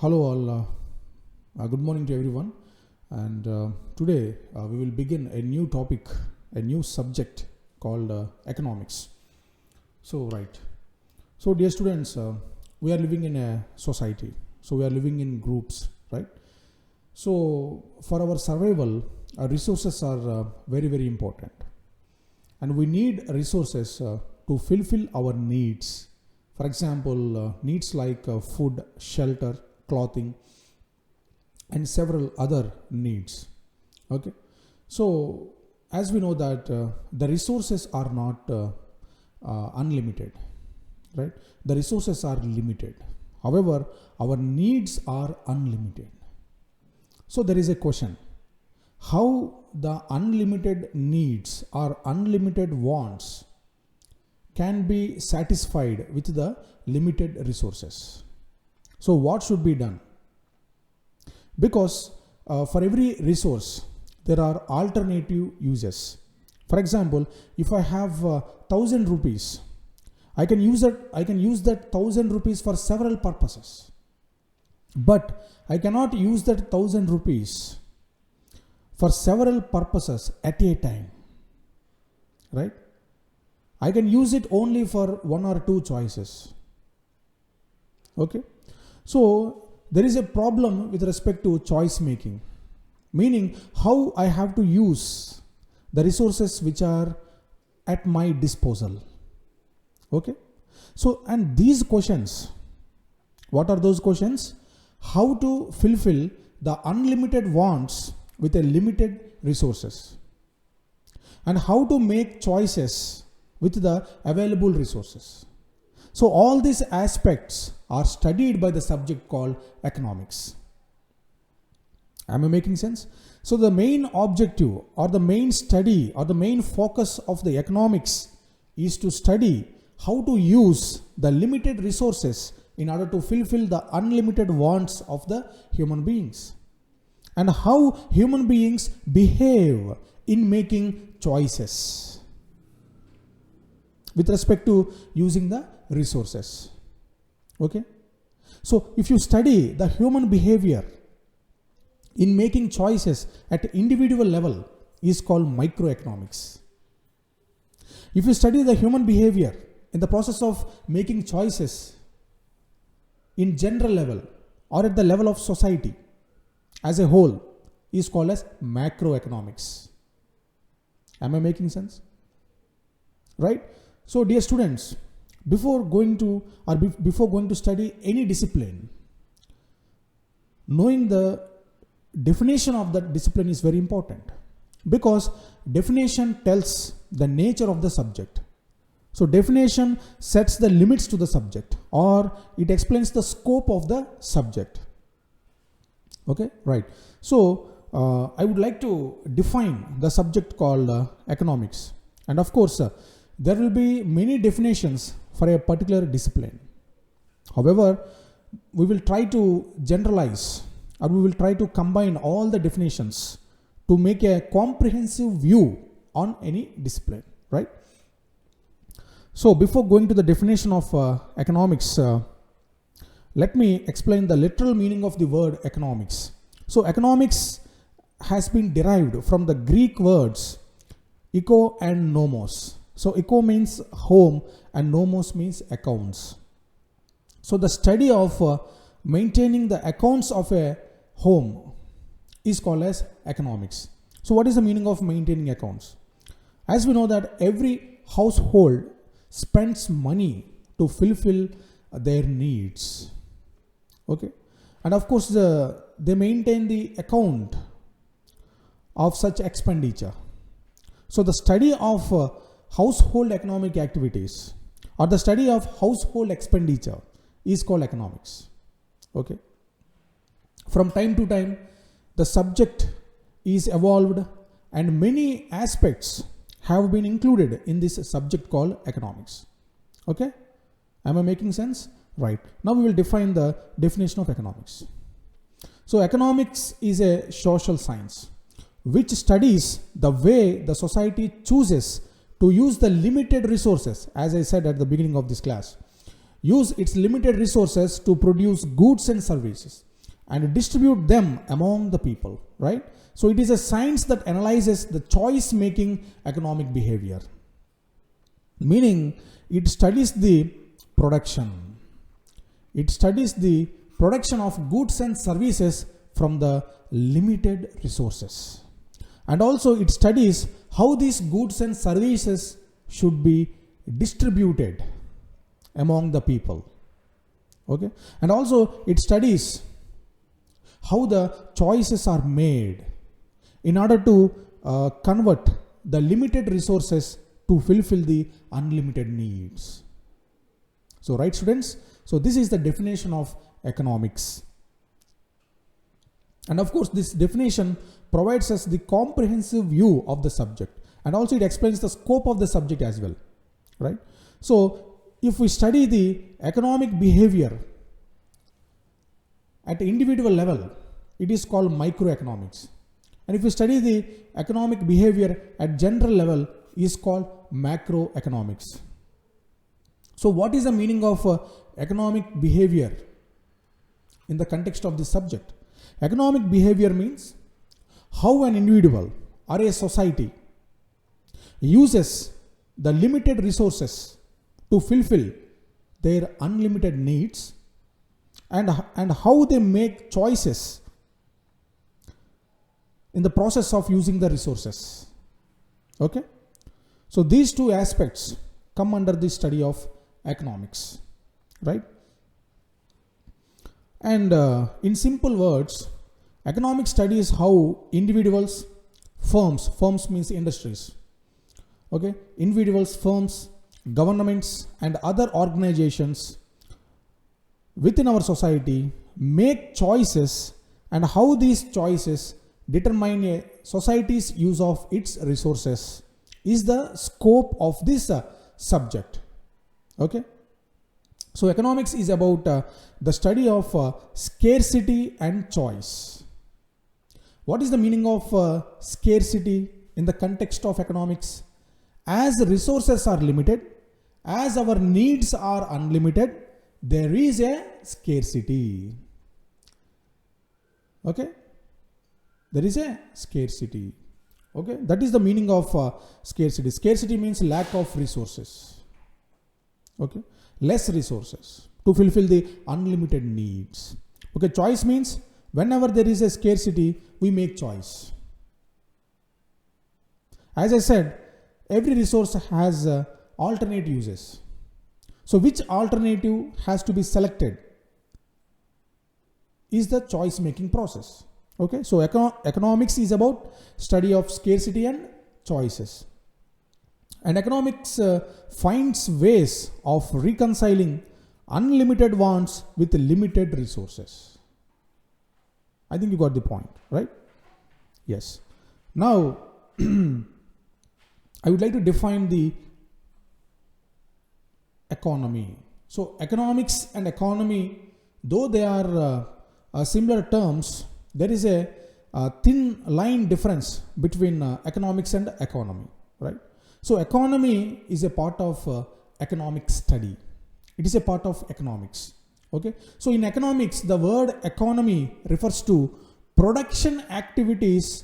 Hello all, good morning to everyone, and today we will begin a new topic, a new subject called economics. So dear students, we are living in a society, so we are living in groups, right? So for our survival, our resources are very important, and we need resources to fulfill our needs. For example, needs like food, shelter, clothing, and several other needs. Okay, so as we know that the resources are not unlimited, right? The resources are limited. However, our needs are unlimited. So there is a question: how the unlimited needs or unlimited wants can be satisfied with the limited resources? So what should be done? Because for every resource there are alternative uses. For example, if I have 1,000 rupees, I can use that 1,000 rupees for several purposes, but I cannot use that 1,000 rupees for several purposes at a time, right? I can use it only for one or two choices. Okay, so there is a problem with respect to choice making, meaning how I have to use the resources which are at my disposal. Okay, so and these questions, what are those questions? How to fulfill the unlimited wants with a limited resources, and how to make choices with the available resources. So all these aspects are studied by the subject called economics. Am I making sense? So the main objective or the main study or the main focus of the economics is to study how to use the limited resources in order to fulfill the unlimited wants of the human beings, and how human beings behave in making choices with respect to using the resources. Okay, so if you study the human behavior in making choices at individual level, is called microeconomics. If you study the human behavior in the process of making choices in general level or at the level of society as a whole, is called as macroeconomics. Am I making sense? Right? So dear students, before going to study any discipline, knowing the definition of that discipline is very important, because definition tells the nature of the subject. So definition sets the limits to the subject, or it explains the scope of the subject. Okay, right. So I would like to define the subject called economics, and of course there will be many definitions for a particular discipline. However, we will try to generalize, or we will try to combine all the definitions to make a comprehensive view on any discipline, right? So before going to the definition of economics, let me explain the literal meaning of the word economics. So economics has been derived from the Greek words eco and nomos. So eco means home and nomos means accounts. So the study of maintaining the accounts of a home is called as economics. So what is the meaning of maintaining accounts? As we know that every household spends money to fulfill their needs. Okay, and of course they maintain the account of such expenditure. So the study of household economic activities or the study of household expenditure is called economics. Okay, from time to time the subject is evolved, and many aspects have been included in this subject called economics. Okay, am I making sense? Right. Now we will define the definition of economics. So economics is a social science which studies the way the society chooses to use the limited resources, as I said at the beginning of this class, use its limited resources to produce goods and services. and distribute them among the people, right? So it is a science that analyzes the choice making economic behavior, meaning it studies the production. It studies the production of goods and services from the limited resources. And also it studies how these goods and services should be distributed among the people. Okay? And also it studies how the choices are made in order to convert the limited resources to fulfill the unlimited needs. So, right, students? So this is the definition of economics. And of course, this definition provides us the comprehensive view of the subject, and also it explains the scope of the subject as well, right? So if we study the economic behavior at individual level, it is called microeconomics. And if we study the economic behavior at general level, it is called macroeconomics. So what is the meaning of economic behavior in the context of this subject? Economic behavior means how an individual or a society uses the limited resources to fulfill their unlimited needs, and how they make choices in the process of using the resources. Okay? So these two aspects come under the study of economics, right? And in simple words, economic study is how individuals, firms means industries, okay, individuals, firms, governments and other organizations within our society make choices, and how these choices determine a society's use of its resources is the scope of this subject. Okay? So economics is about the study of scarcity and choice. What is the meaning of scarcity in the context of economics? As resources are limited, as our needs are unlimited, there is a scarcity. Okay? There is a scarcity. Okay? That is the meaning of scarcity. Scarcity means lack of resources. Okay? Less resources to fulfill the unlimited needs. Okay? Choice means whenever there is a scarcity, we make choice. As I said, every resource has alternate uses. So which alternative has to be selected is the choice making process. Okay, so economics is about study of scarcity and choices. And economics finds ways of reconciling unlimited wants with limited resources. I think you got the point, right? Yes. Now, I would like to define the economy. So economics and economy, though they are similar terms, there is a thin line difference between economics and economy, right? So economy is a part of economic study. It is a part of economics. Okay. So in economics, the word economy refers to production activities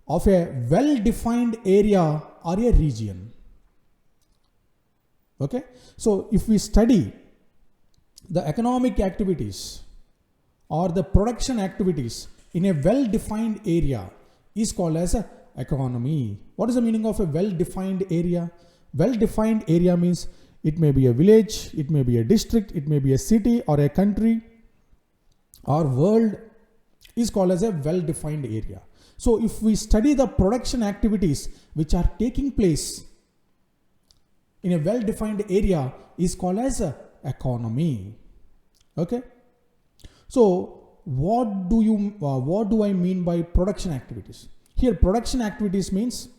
of a well-defined area or a region. Okay. So if we study the economic activities or the production activities in a well-defined area is called as a economy. What is the meaning of a well-defined area? Well-defined area means it may be a village, it may be a district, it may be a city or a country or world is called as a well-defined area. So if we study the production activities which are taking place in a well-defined area is called as a economy. Okay. So what do I mean by production activities? Here production activities means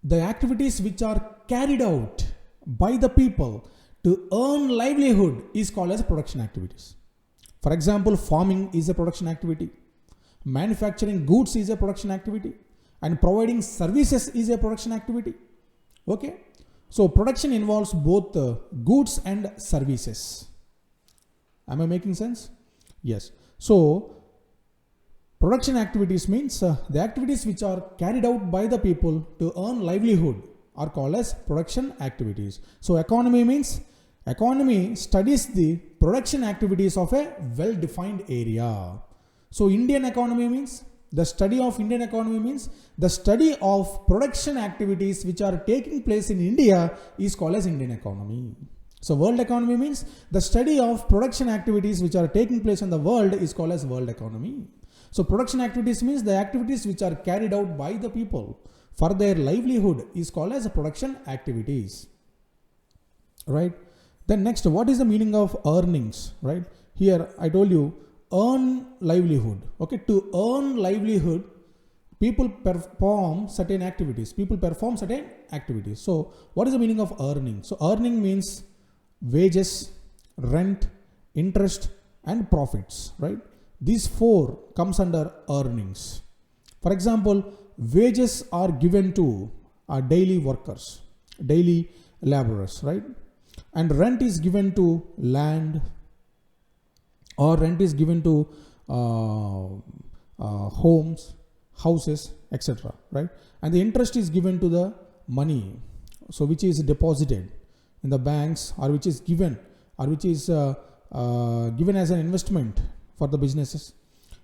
the activities which are carried out by the people to earn livelihood is called as production activities. For example, farming is a production activity, manufacturing goods is a production activity, and providing services is a production activity. Okay. So production involves both goods and services. Am I making sense? Yes. So production activities means the activities which are carried out by the people to earn livelihood are called as production activities. So economy means economy studies the production activities of a well-defined area. So Indian economy means the study of Indian economy means the study of production activities which are taking place in India is called as Indian economy. So world economy means the study of production activities which are taking place in the world is called as world economy. So production activities means the activities which are carried out by the people for their livelihood is called as production activities. Right? Then next, what is the meaning of earnings? Right? Here I told you earn livelihood. Okay, to earn livelihood, people perform certain activities. So what is the meaning of earning? So earning means wages, rent, interest and profits, right? These four comes under earnings. For example, wages are given to daily workers, daily laborers, right? And rent is given to land, or rent is given to homes, houses, etc., right? And the interest is given to the money, so which is deposited in the banks, or which is given, or which is given as an investment for the businesses.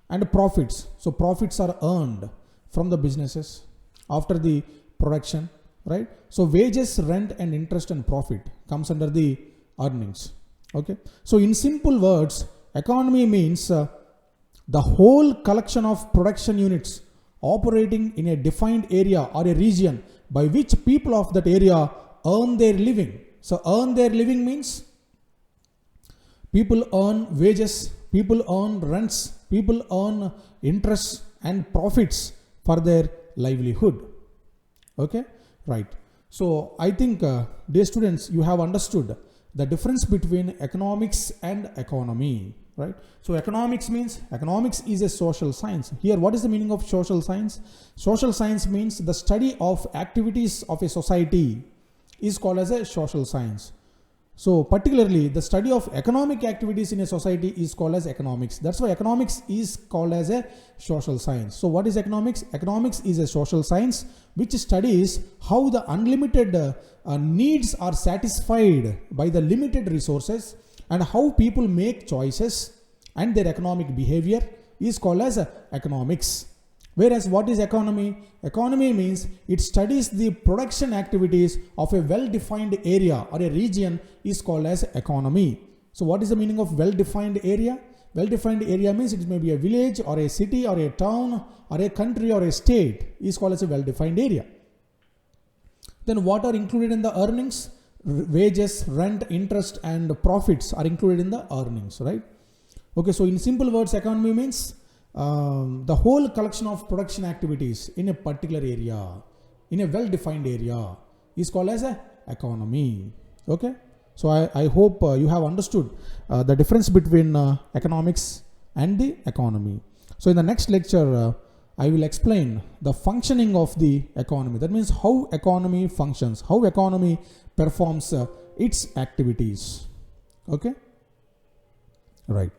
And profits, so profits are earned from the businesses after the production, right? So wages, rent and interest and profit comes under the earnings. Okay, so in simple words, economy means the whole collection of production units operating in a defined area or a region by which people of that area earn their living. So earn their living means people earn wages, people earn rents, people earn interest and profits for their livelihood. Okay, right. So I think dear students, you have understood the difference between economics and economy, right? So economics means, economics is a social science. Here, what is the meaning of social science? Social science means the study of activities of a society is called as a social science. So particularly the study of economic activities in a society is called as economics. That's why economics is called as a social science. So what is economics? Economics is a social science which studies how the unlimited needs are satisfied by the limited resources, and how people make choices and their economic behavior is called as economics. Whereas what is economy? Economy means it studies the production activities of a well-defined area or a region is called as economy. So what is the meaning of well-defined area? Well-defined area means it may be a village or a city or a town or a country or a state is called as a well-defined area. Then what are included in the earnings? Wages, rent, interest and profits are included in the earnings, right? Okay, so in simple words, economy means the whole collection of production activities in a particular area, in a well-defined area is called as a economy. Okay, so I hope you have understood the difference between economics and the economy. So in the next lecture, I will explain the functioning of the economy. That means how economy functions, how economy performs its activities. Okay, right.